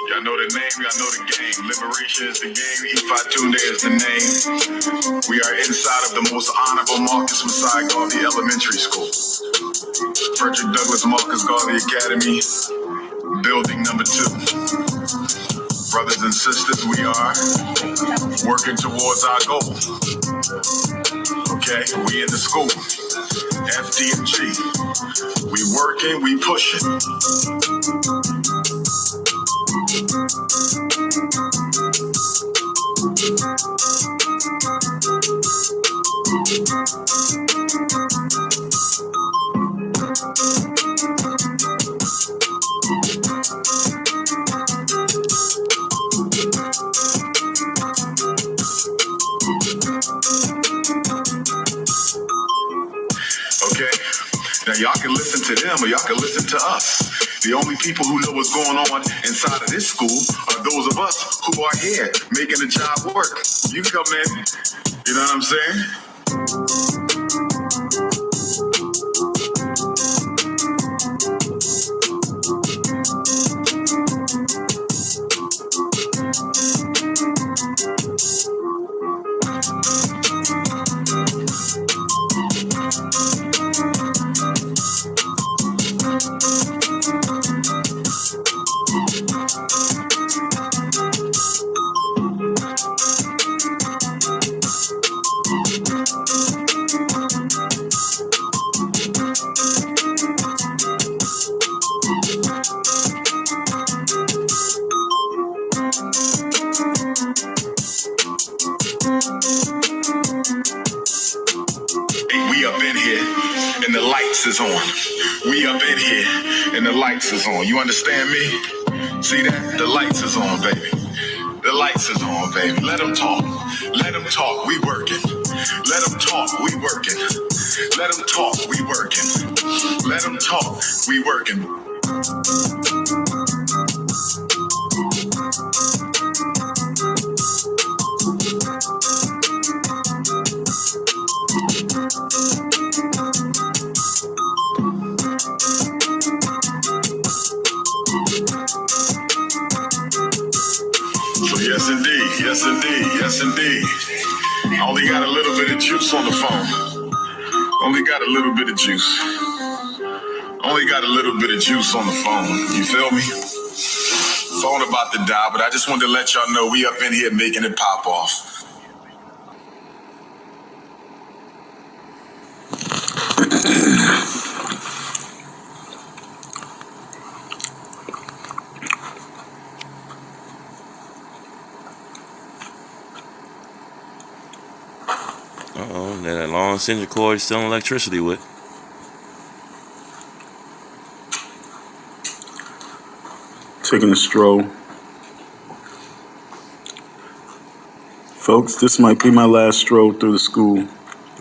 Y'all know the name, y'all know the game. Liberation is the game, Ifatunde is the name. We are inside of the most honorable Marcus Messiah Garvey Elementary School. Frederick Douglass Marcus Garvey Academy, building number 2. Brothers and sisters, we are working towards our goal. Okay, we in the school. FDMG. We working, we pushing. Okay, now y'all can listen to them or y'all can listen to us. The only people who know what's going on inside of this school are those of us who are here making the job work. You come in, you know what I'm saying? We up in here and the lights is on. We up in here and the lights is on. You understand me? See that? The lights is on, baby. The lights is on, baby. Let them talk. Let them talk. We working. Let them talk. We working. Let them talk. We working. Let them talk. We working. So yes indeed, yes indeed, yes indeed. I only got a little bit of juice on the phone. Only got a little bit of juice. Only got a little bit of juice on the phone. You feel me? Phone about to die, but I just wanted to let y'all know we up in here making it pop off. Uh-oh, that long extension cord is still electricity with. Taking a stroll. Folks, this might be my last stroll through the school.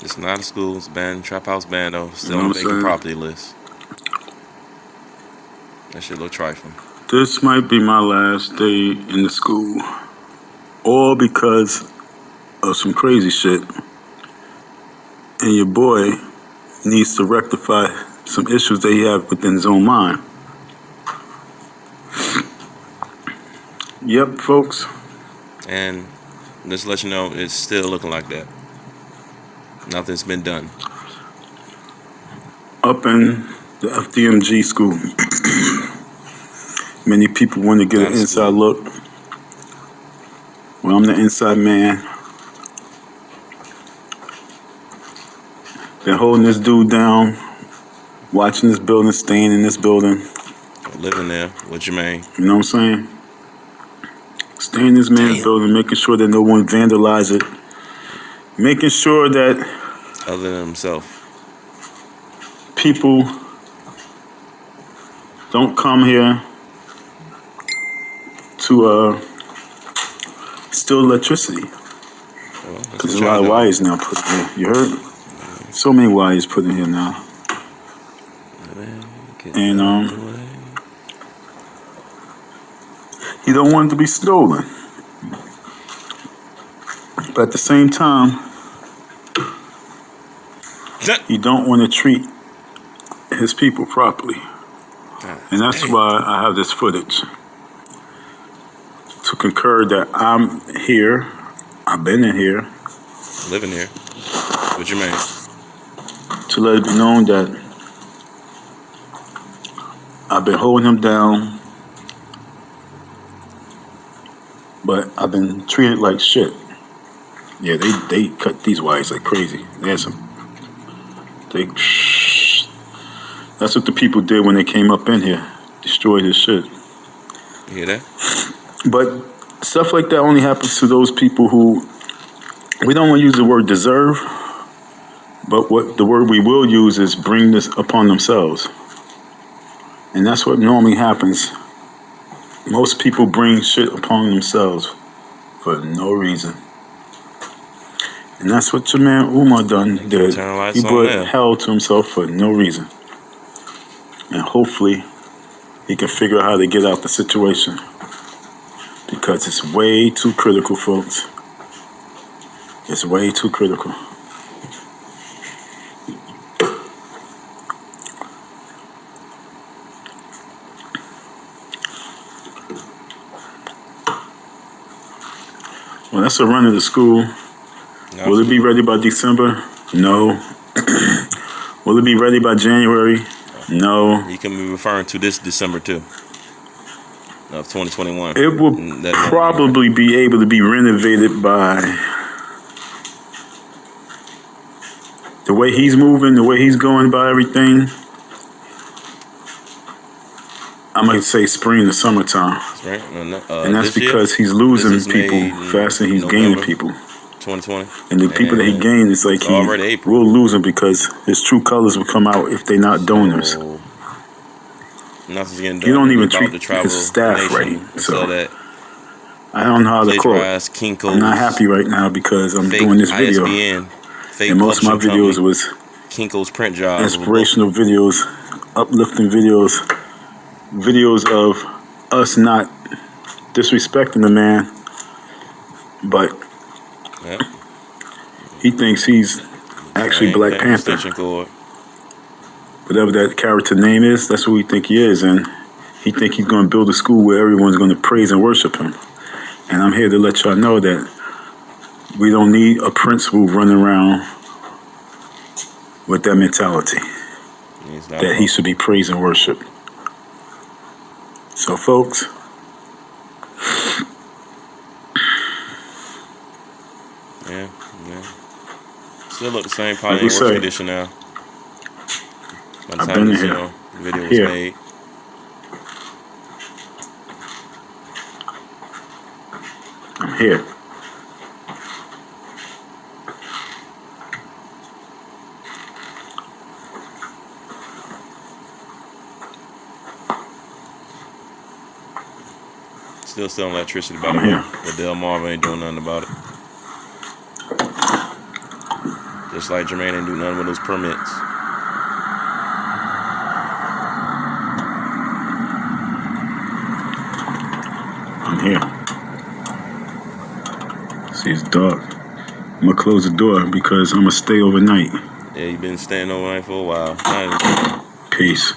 It's not a school, it's a band, trap house band though. Still You know on what the I'm vacant saying? property list. That shit look trifling. This might be my last day in the school. All because of some crazy shit. And your boy needs to rectify some issues that he have within his own mind. Yep, folks. And just to let you know, it's still looking like that. Nothing's been done. Up in the FDMG school, many people want to get Not an a inside school. look. Well, I'm the inside man. Been holding this dude down, watching this building, staying in this building. Living there with Jermaine. You know what I'm saying? Staying in this man's Damn. building, making sure that no one vandalize it. Making sure that Other than himself. people don't come here to steal electricity. Well, that's Because what there's a lot y'all of do. wires now put in here. You heard? So many wires put in here now. And he don't want it to be stolen. But at the same time, he don't want to treat his people properly. And that's why I have this footage to concur that I'm here. I've been in here Living here with Jermaine. to let it be known that I've been holding him down, but I've been treated like shit. Yeah, they cut these wires like crazy. There's some. That's what the people did when they came up in here, destroyed his shit. You hear that? But stuff like that only happens to those people who, we don't want to use the word deserve, but what the word we will use is bring this upon themselves. And that's what normally happens. Most people bring shit upon themselves for no reason. And that's what your man Umar done did. He brought hell to himself for no reason. And hopefully he can figure out how to get out the situation. Because it's way too critical, folks. It's way too critical. Well, that's a run of the school. No. Will it be ready by December? No. Will it be ready by January? No. You can be referring to this December too, of 2021. It will probably be able to be renovated by the way he's moving, the way he's going about everything. I might say spring to summertime. Right. And that's because he's losing people faster than he's gaining people. 2020. And the people that he gained, it's like he will lose them because his true colors will come out if they're not donors. So, nothing's getting done. You don't even treat his staff right. So that I don't know how to quote. I'm not happy right now because I'm doing this video. ISBN, and most of my videos was Kinko's print job, inspirational videos, uplifting videos, videos of us not disrespecting the man, but he thinks he's actually Black Panther. Whatever that character name is, that's who he think he is, and he think he's going to build a school where everyone's going to praise and worship him. And I'm here to let y'all know that we don't need a principal running around with that mentality that he should be praised and worshiped. So, folks, yeah. Still look the same, probably in worse condition now. By the time this video was made. I'm here. Still selling electricity by the way, but Del Marvin ain't doing nothing about it. Just like Jermaine ain't do nothing with those permits. I'm here. See, it's dark. I'm gonna close the door because I'm gonna stay overnight. Yeah, you've been staying overnight for a while. Peace.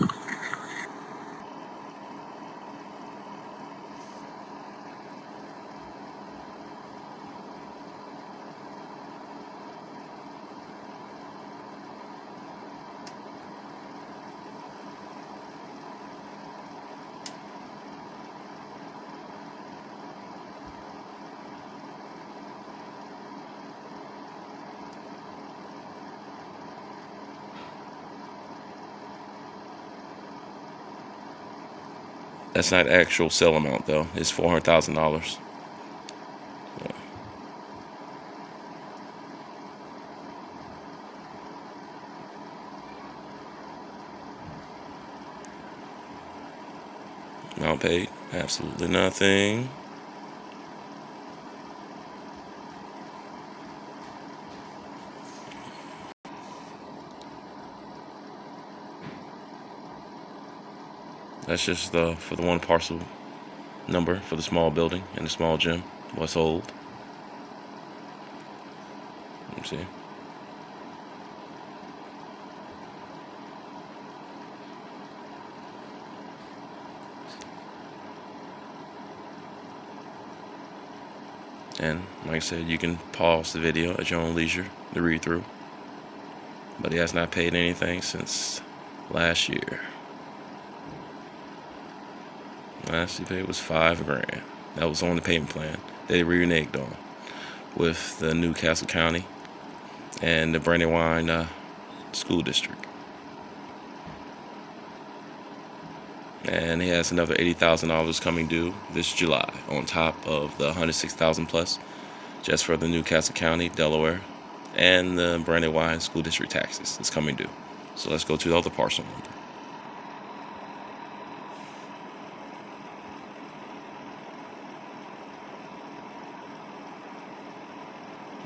That's not actual sale amount though. It's $400,000. Amount paid, absolutely nothing. That's just for the one parcel number for the small building and the small gym. What's old? Let me see. And like I said, you can pause the video at your own leisure to read through. But he has not paid anything since last year. Last he paid was $5,000. That was on the payment plan they reneged on with the Newcastle County and the Brandywine School District. And he has another $80,000 coming due this July on top of the $106,000 plus just for the Newcastle County, Delaware, and the Brandywine School District taxes. It's coming due. So let's go to the other parcel number.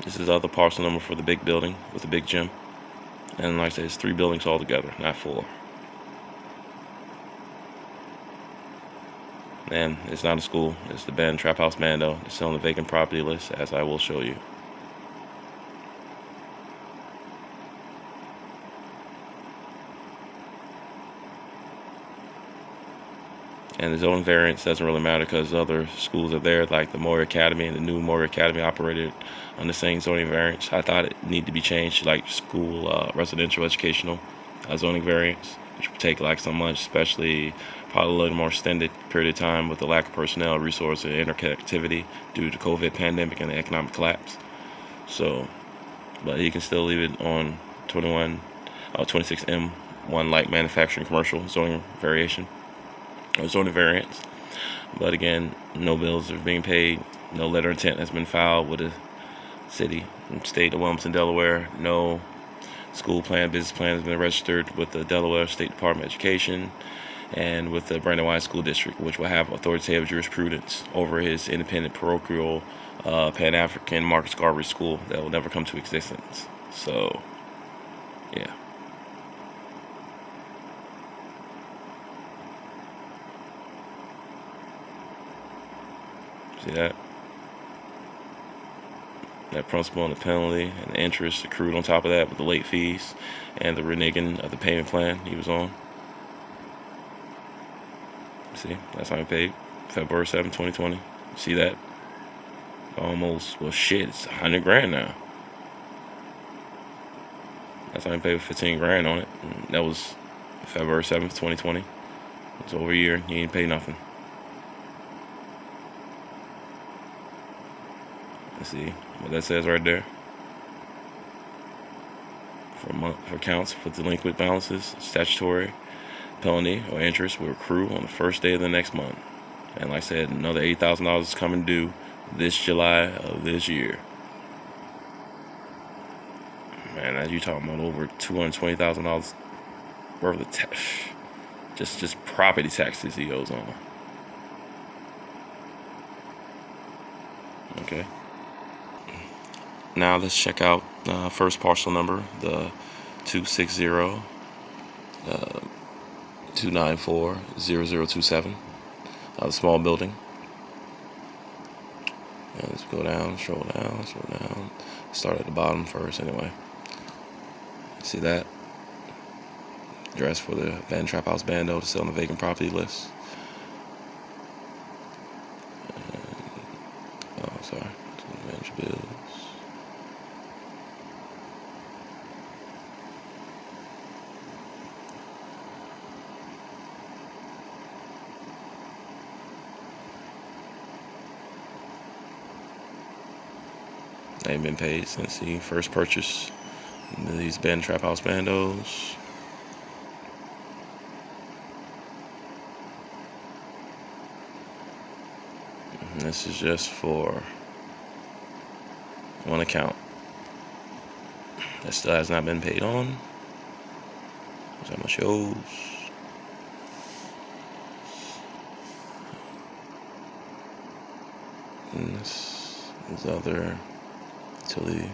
This is the other parcel number for the big building with the big gym. And like I said, it's 3 buildings altogether, not 4. And it's not a school. It's the Ben Trap House Bando. It's still on the vacant property list, as I will show you. And the zoning variance doesn't really matter because other schools are there, like the Moore Academy and the new Moore Academy operated on the same zoning variance. I thought it needed to be changed to like school residential educational zoning variance, which would take like some months, especially probably a little more extended period of time with the lack of personnel, resource, and interconnectivity due to COVID pandemic and the economic collapse. So, but you can still leave it on 26M1 light manufacturing commercial zoning variation. Zoning variance, but again, no bills are being paid. No letter of intent has been filed with the city and state of Wilmington, Delaware. No school plan, business plan has been registered with the Delaware State Department of Education and with the Brandywine School District, which will have authoritative jurisprudence over his independent parochial Pan-African Marcus Garvey School that will never come to existence. So, yeah. See that? That principal and the penalty and the interest accrued on top of that with the late fees and the reneging of the payment plan he was on. See, that's how he paid. February 7, 2020. See that? Almost, well shit, it's $100,000 now. That's how he paid $15,000 on it. And that was February 7th, 2020. It's over a year, he ain't paid nothing. Let's see what that says right there. For counts for delinquent balances, statutory penalty or interest will accrue on the first day of the next month. And like I said, another $80,000 is coming due this July of this year. Man, as you talking about over $220,000 worth of tax, just property taxes he owes on. Okay. Now let's check out first parcel number, the 260-294-0027, the small building. And let's go down, scroll down. Start at the bottom first anyway. See that? Address for the Ben Trap House Bando to sell on the vacant property list. Sorry. Manage bills. They ain't been paid since he first purchased these Ben Trap House Bandos. And this is just for one account that still has not been paid on. That's how much he owes. And this is other utility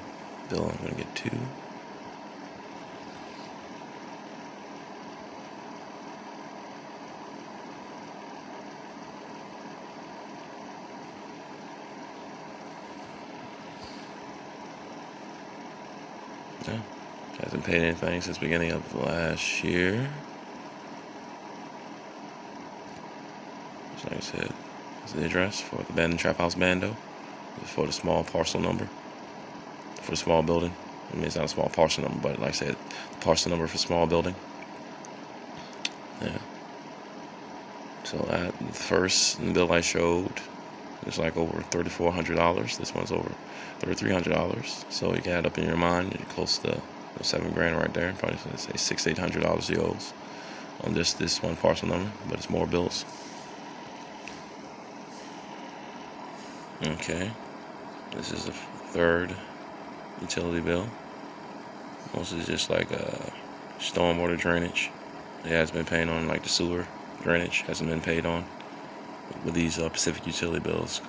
bill I'm going to get to. Yeah. Hasn't paid anything since the beginning of last year. So like I said, it's the address for the abandoned trap house bando. For the small parcel number. For the small building. I mean, it's not a small parcel number, but like I said, the parcel number for small building. Yeah. So the first bill I showed was like over $3,400. This one's over $3,300. So you can add up in your mind, you're close to $7,000 right there. Probably say $600-800 he owes on just this one parcel number, but it's more bills. Okay, this is the third utility bill. Most is just like stormwater drainage. It has been paying on, like the sewer drainage hasn't been paid on with these Pacific utility bills.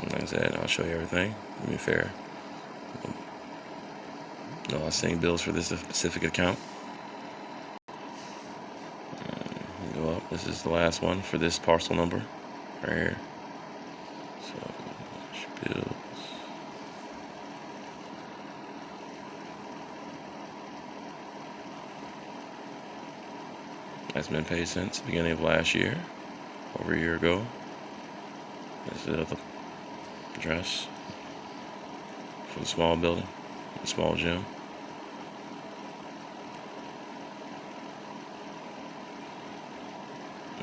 And like I said, I'll show you everything. To be fair, no outstanding bills for this specific account. Go up. This is the last one for this parcel number right here. So bills. That's been paid since the beginning of last year, over a year ago. This is the address for the small building, the small gym.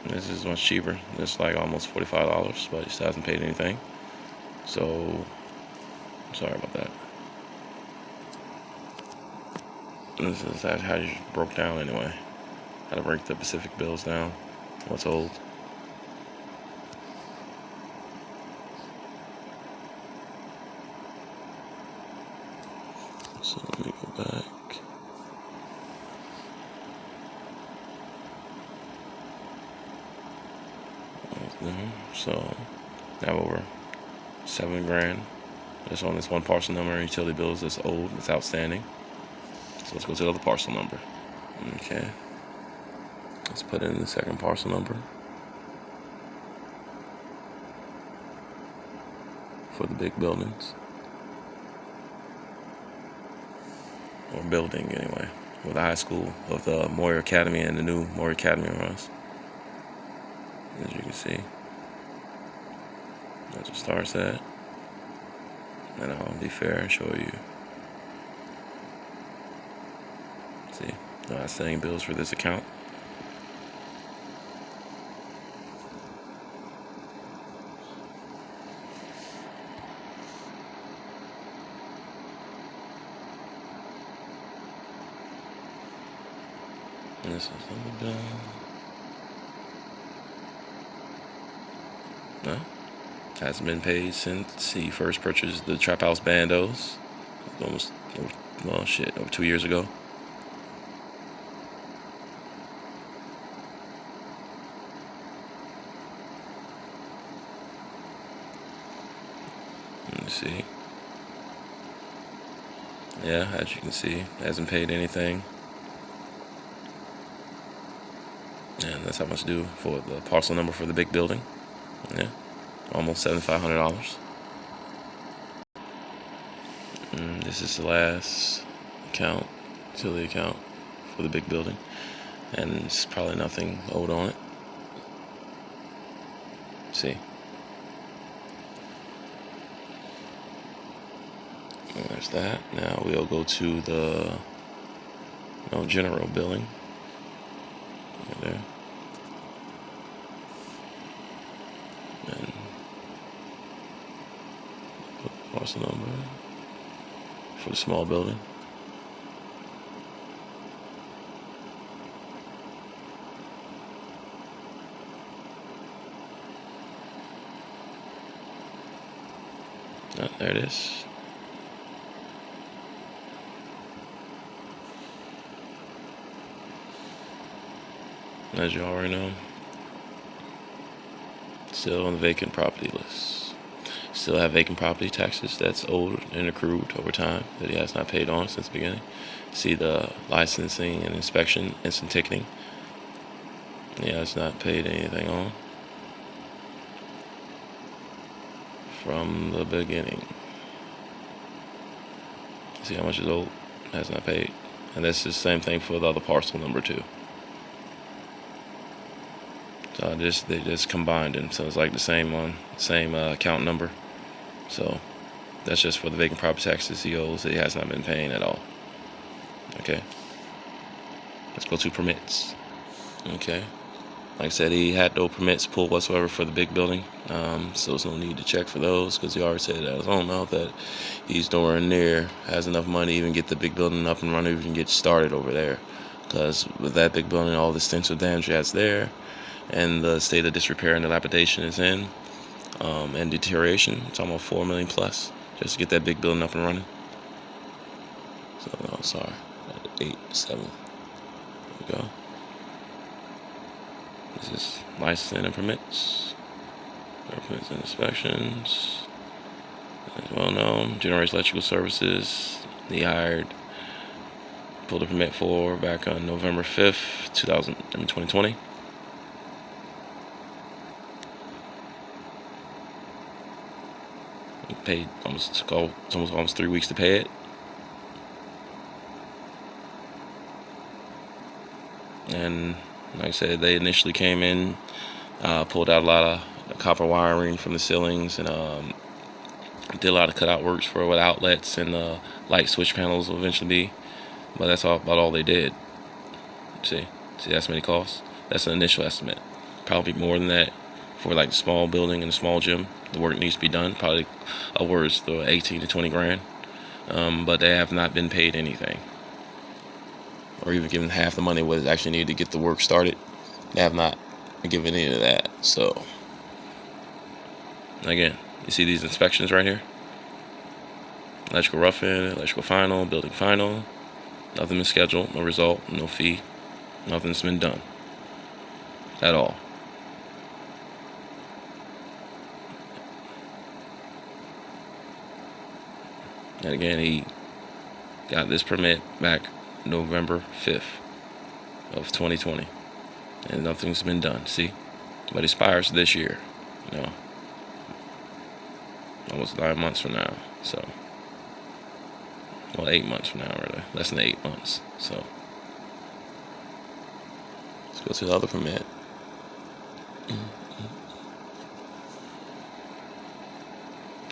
And this is much cheaper. It's like almost $45, but it still hasn't paid anything. So, sorry about that. This is how you broke down anyway. How to break the Pacific bills down. What's old. So let me go back. So I have over $7,000 just on this one parcel number. Utility bills that's old, that's outstanding. So let's go to the other parcel number. Okay. Let's put in the second parcel number for the big buildings. Or building anyway. With the high school of the Moyer Academy and the new Moyer Academy runs. As you can see. That's what starts at. And I'll be fair and show you. See, the outstanding bills for this account. And this is the bill. No, hasn't been paid since he first purchased the Trap House Bandos. Almost, well, shit, over 2 years ago. Let me see. Yeah, as you can see, hasn't paid anything. And that's how much due for the parcel number for the big building. Yeah, almost $7,500. And this is the last account, utility account for the big building. And it's probably nothing owed on it. See. And there's that. Now we'll go to the general billing. Right there. And put the parcel number for the small building. Oh, there it is. As you already know, still on the vacant property list. Still have vacant property taxes that's owed and accrued over time that he has not paid on since the beginning. See the licensing and inspection, instant ticketing. He has not paid anything on from the beginning. See how much is owed? Has not paid. And that's the same thing for the other parcel number 2. So they just combined them. So it's like the same account number. So that's just for the vacant property taxes he owes that he has not been paying at all. Okay. Let's go to permits. Okay. Like I said, he had no permits pulled whatsoever for the big building. So there's no need to check for those because he already said that his own mouth that he's nowhere near has enough money to even get the big building up and running, even get started over there. Because with that big building, all the extensive damage that's there, and the state of disrepair and dilapidation is in, and deterioration, it's almost $4 million plus just to get that big building up and running. So, no, sorry, 8, 7. There we go. This is licensing and permits. Permits and inspections. As well known, Generation Electrical Services. He pulled a permit for back on November 5th, 2020. He paid almost 3 weeks to pay it. And like I said, they initially came in, pulled out a lot of copper wiring from the ceilings, and did a lot of cutout works for what outlets and light switch panels will eventually be. But that's about all they did. See that's many costs. That's an initial estimate. Probably more than that for like the small building and the small gym. The work needs to be done. Probably upwards to 18 to 20 grand. But they have not been paid anything, or even given half the money what is actually needed to get the work started. They have not given any of that. So again, you see these inspections right here: electrical rough-in, electrical final, building final. Nothing been scheduled, no result, no fee. Nothing's been done at all. And again, he got this permit back November 5th of 2020, and nothing's been done. See, but it expires this year. Almost 9 months from now. So, well, 8 months from now, really, less than 8 months. So, let's go to the other permit.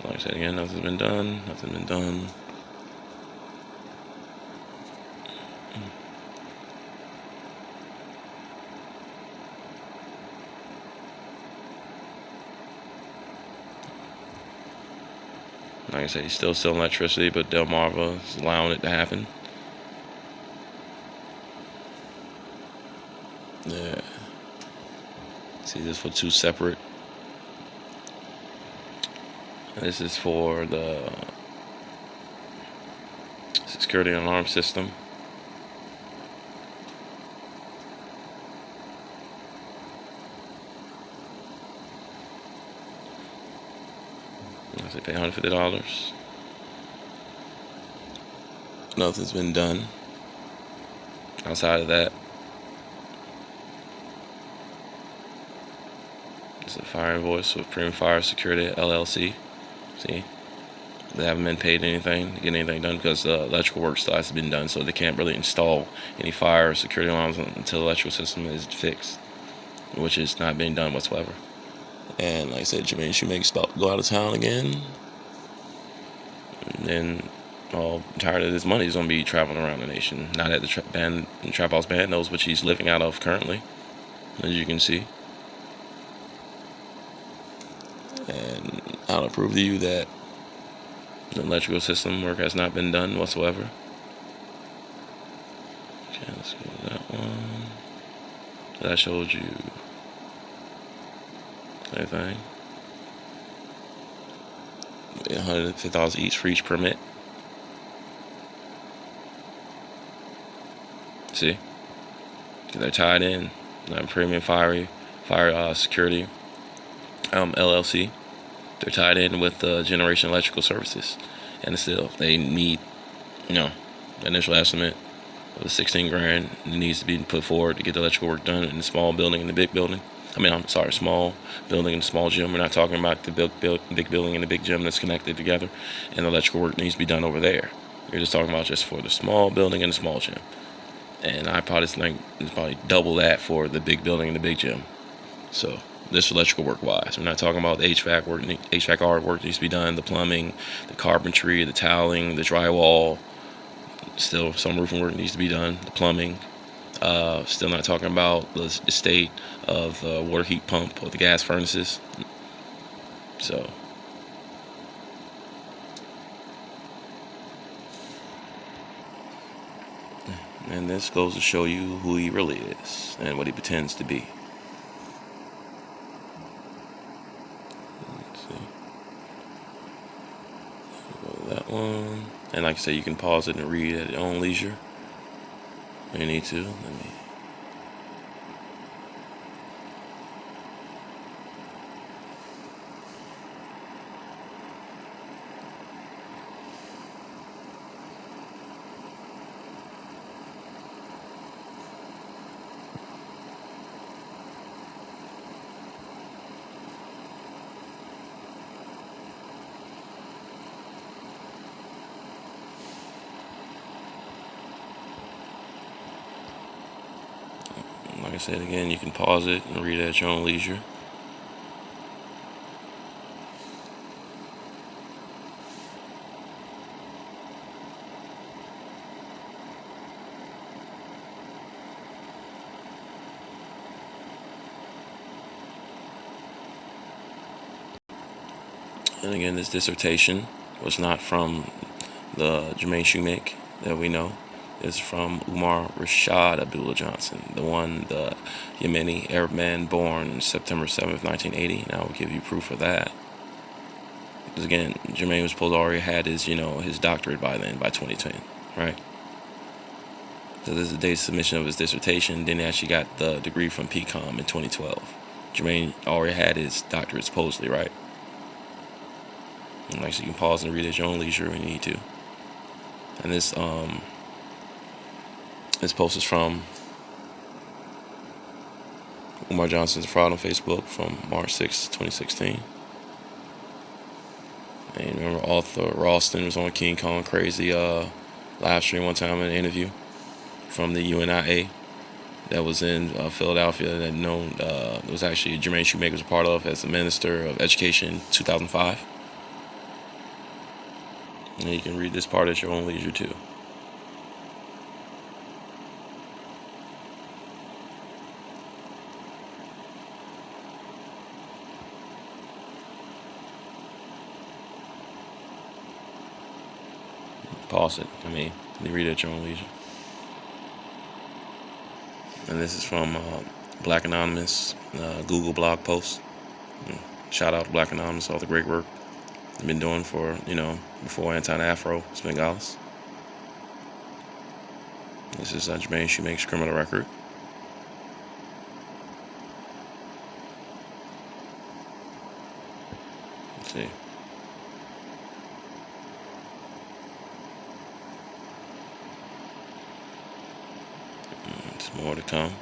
Like I said again, nothing's been done. Nothing's been done. Like I said, he's still selling electricity, but Delmarva is allowing it to happen. Yeah. See, this for 2 separate. This is for the security alarm system. They pay $150. Nothing's been done outside of that. It's a fire invoice with Premium Fire Security LLC. See, they haven't been paid anything to get anything done because the electrical work still has been done, so they can't really install any fire or security alarms until the electrical system is fixed, which is not being done whatsoever. And like I said, Jermaine Shoemake's about to go out of town again. And then all tired of his money, he's going to be traveling around the nation. Not at the Trap House Band knows which he's living out of currently, as you can see. And I'll prove to you that the electrical system work has not been done whatsoever. Okay, let's go to that one. That I showed you. Same thing. $150 each for each permit. See, they're tied in. Premium Fire Security LLC. They're tied in with Generation Electrical Services, and still they need, the initial estimate of 16 grand needs to be put forward to get the electrical work done in the small building and the big building. Small building and small gym. We're not talking about the big building and the big gym that's connected together, and the electrical work needs to be done over there. You're just talking about just for the small building and the small gym. And I probably think it's probably double that for the big building and the big gym. So this electrical work wise, we're not talking about the HVAC art work that needs to be done, the plumbing, the carpentry, the tiling, the drywall. Still some roofing work needs to be done, the plumbing. Still not talking about the state of the water heat pump or the gas furnaces. So and this goes to show you who he really is and what he pretends to be. Let's see. That one. And like I said, you can pause it and read at your own leisure. If you need to. Let me. Like I said again, you can pause it and read at your own leisure. And again, this dissertation was not from the Jermaine Shoemake that we know. It's from Umar Rashad Abdullah Johnson, the Yemeni Arab man born September 7th, 1980. And I will give you proof of that. Because again, Jermaine was supposed to already had his doctorate by then, by 2010, right? So this is the date of submission of his dissertation. Then he actually got the degree from PCOM in 2012. Jermaine already had his doctorate supposedly, right? And like so you can pause and read at your own leisure when you need to. And this post is from Umar Johnson's Fraud on Facebook from March 6, 2016. And remember Arthur Ralston was on King Kong Crazy live stream one time in an interview from the UNIA that was in Philadelphia that it was actually Jermaine Shoemake was a part of as the Minister of Education in 2005. And you can read this part at your own leisure too. Pause it. You read it at your own leisure. And this is from Black Anonymous Google blog post. Shout out to Black Anonymous, all the great work they've been doing for, before Anti-Afro Bengalis. This is Jermaine Shoemake's criminal record. Let's see. There's more to come.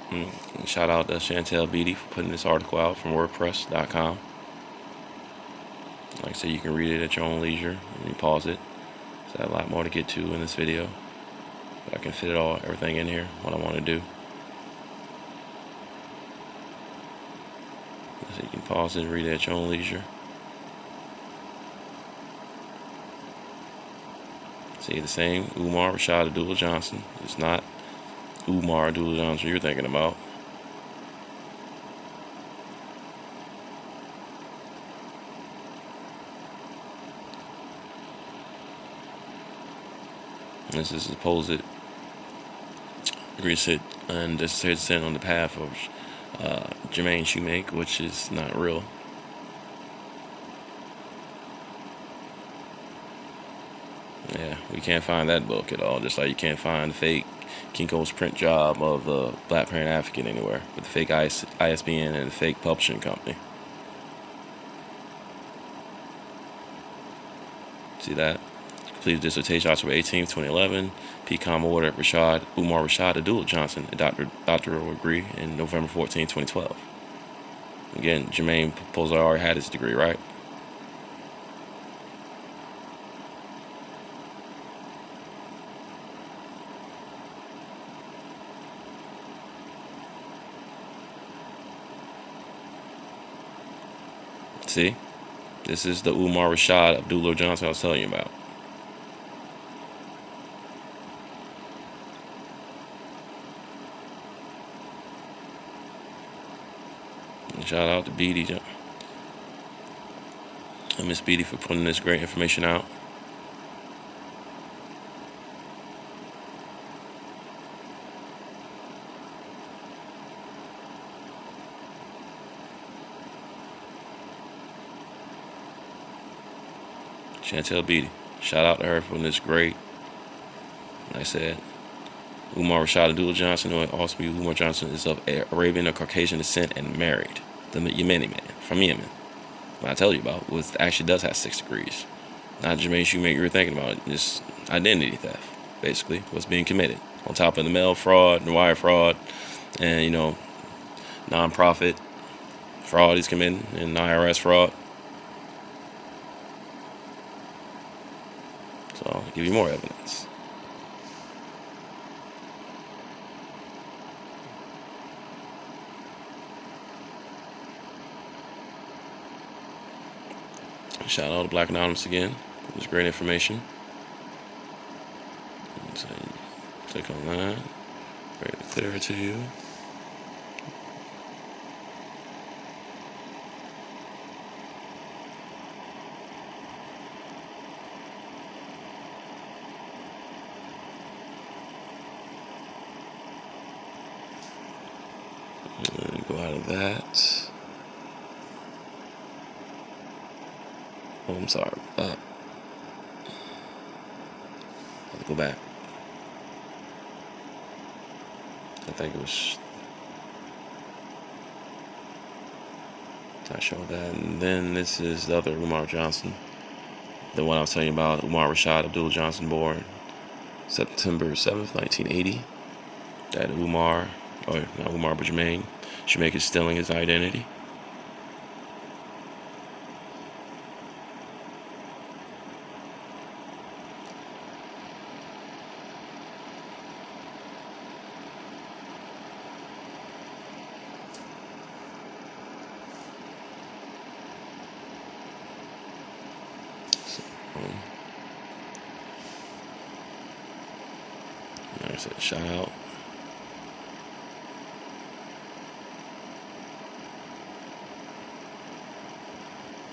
And shout out to Chantel Beatty for putting this article out from WordPress.com. Like I said, you can read it at your own leisure. And you pause it. So I have a lot more to get to in this video. But I can fit everything in here, what I want to do. So you can pause it and read it at your own leisure. See the same Umar Rashad Abdullah Johnson. It's not Umar Abdullah Johnson you're thinking about. This is supposed reset and this is sent on the path of Jermaine Shoemake, which is not real. Yeah, we can't find that book at all. Just like you can't find the fake Kinko's print job of the Black Parent Advocate anywhere, with the fake ISBN and the fake publishing company. See that? Completed dissertation October 18th, 2011. PCOM awarded Umar Rashad Abdullah Johnson a doctoral degree in November 14, 2012. Again, Jermaine supposedly already had his degree, right? See? This is the Umar Rashad Abdullah Johnson I was telling you about. And shout out to Beatty and Miss Beatty for putting this great information out. Chantel Beatty. Shout out to her for this great, like I said, Umar Rashad Abdullah Johnson, who also Umar Johnson, is of Arabian or Caucasian descent and married. The Yemeni man from Yemen. What I tell you about was actually does have 6 degrees. Not Jermaine Shoemake you were thinking about. Just identity theft, basically, what's being committed. On top of the mail fraud, the wire fraud, and, non-profit fraud he's committing, and IRS fraud. So I'll give you more evidence. Shout out to Black Anonymous again. It was great information. So click on that. Very clear to you. Go out of that. Oh, I'm sorry. I'll go back. I think it was. I showed that. And then this is the other Umar Johnson. The one I was telling you about, Umar Rashad Abdullah Johnson, born September 7th, 1980. That Umar, or not Umar, but Jermaine Shoemake is stealing his identity. Like I said, shout out.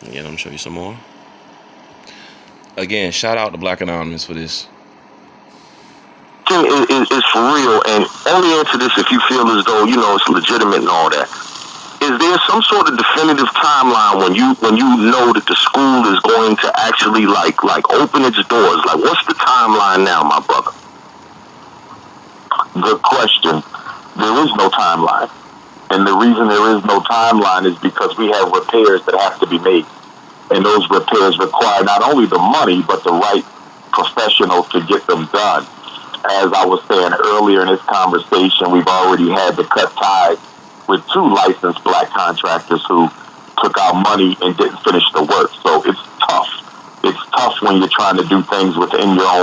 Again, I'm gonna show you some more. Again, shout out to Black Anonymous for this. Is for real, and only answer this if you feel as though it's legitimate and all that. Is there some sort of definitive timeline when you know that the school is going to actually like open its doors? Like, what's the timeline now, my brother? Good question. There is no timeline, and the reason there is no timeline is because we have repairs that have to be made, and those repairs require not only the money but the right professionals to get them done. As I was saying earlier in this conversation, we've already had to cut ties with 2 licensed black contractors who took out money and didn't finish the work. So it's tough. It's tough when you're trying to do things within your own